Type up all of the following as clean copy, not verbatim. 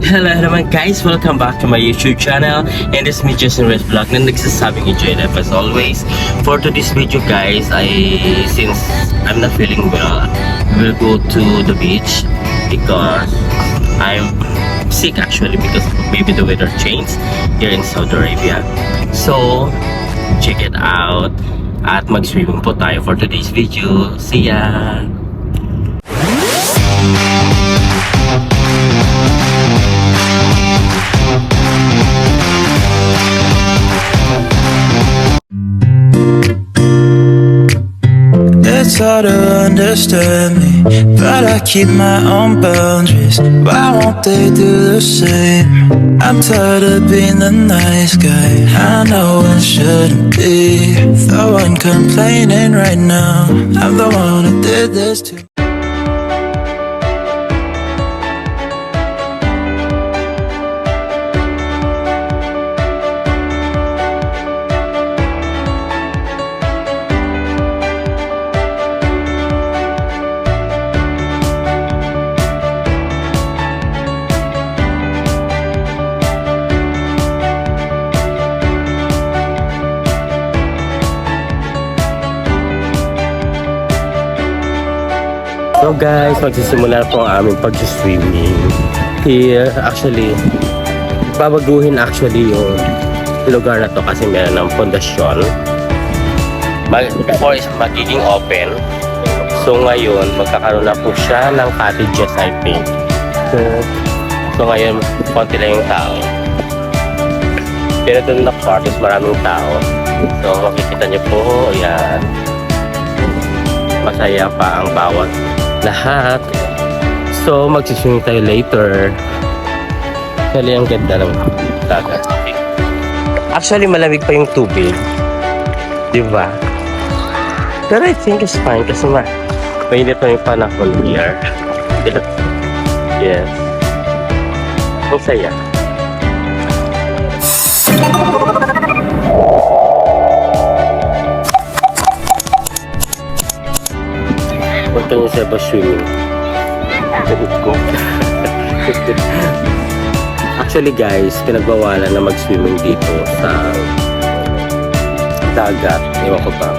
Hello naman guys, welcome back to my YouTube channel, and this is me Justin Red Vlog na nagsasabing enjoy life as always. For today's video guys, since I'm not feeling well, we'll go to the beach because I'm sick actually, because maybe the weather changed here in Saudi Arabia. So check it out at mag-swimming po tayo for today's video. See ya! It's hard to understand me, but I keep my own boundaries. Why won't they do the same? I'm tired of being the nice guy. I know I shouldn't be the one complaining right now. I'm the one who did this to So guys, magsisimula na po ang aming pag-swimming here. Actually, babaguhin actually yung lugar na to kasi meron ng pundasyon. Before is magiging open. So ngayon, magkakaroon na po siya ng cottages, I think. So ngayon, konti lang yung tao. Pero doon na part is maraming tao. So makikita niyo po, yan. Masaya pa ang bawat lahat. So magsiswimming tayo later. Actually ang ganda ng dagat. Actually malamig pa yung tubig, diba? Pero I think it's fine kasi mainit pa yung panahon here. Yes, ang saya. Punta niyo sa iba swimming. Actually guys, pinagbawalan na mag-swimming dito sa dagat. Ewan ko pa.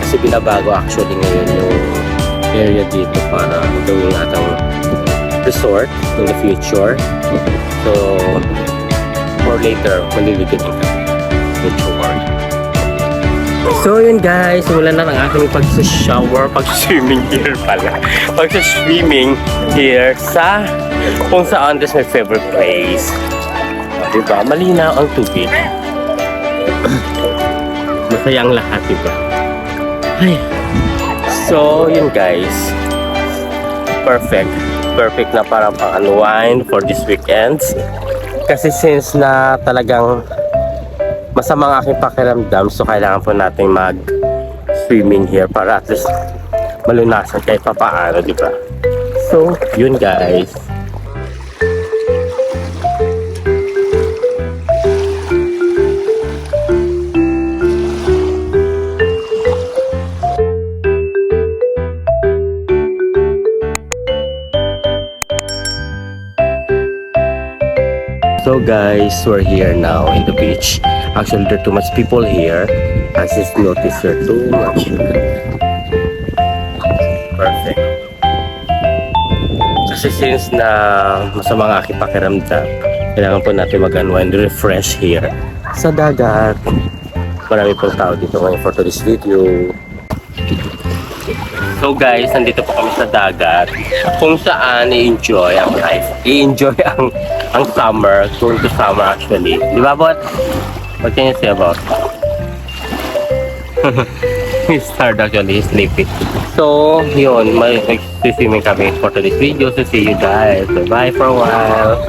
Kasi binabago actually ngayon yung area dito para gawing atang resort in the future. So, for later, maliligating ka. Don't you worry. So yun guys, wala na ang aking pag-shower, pag-swimming here pala. Pag-swimming here sa kung saan this my favorite place. Diba? Malinaw ang tubig. Masaya ang lahat, diba? Ay. So yun guys, perfect. Perfect na parang pang-unwind for this weekend. Kasi since na talagang masama ang aking pakiramdam, so kailangan po natin mag-swimming here para at least malunasan kahit papaano, di ba? So, yun guys. So guys, we're here now in the beach. Actually, there are too much people here. I just noticed here too much. Perfect. Kasi since na masama ang aking pakiramdam, kailangan po natin mag-unwind, refresh here sa dagat. Marami pong tao dito ngayon for today's video. So guys, nandito po kami sa dagat kung saan i-enjoy ang life. I-enjoy ang summer, going to summer actually. Di ba, Bot? What can you say about he started actually, he's sleepy. So, yun, mag-swimming kami for today's video. So, see you guys. Bye for a while.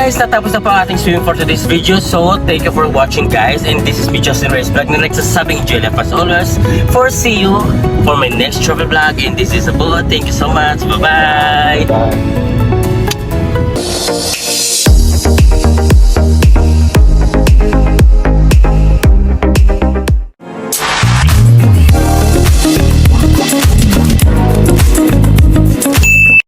guys, natapos na po ang ating swimming for today's video. So, thank you for watching guys. And this is me, Justin Reyes Vlog. Na nagsasabing JLF as always. For see you for my next travel vlog. And this is Abu. Thank you so much. Bye-bye. Bye.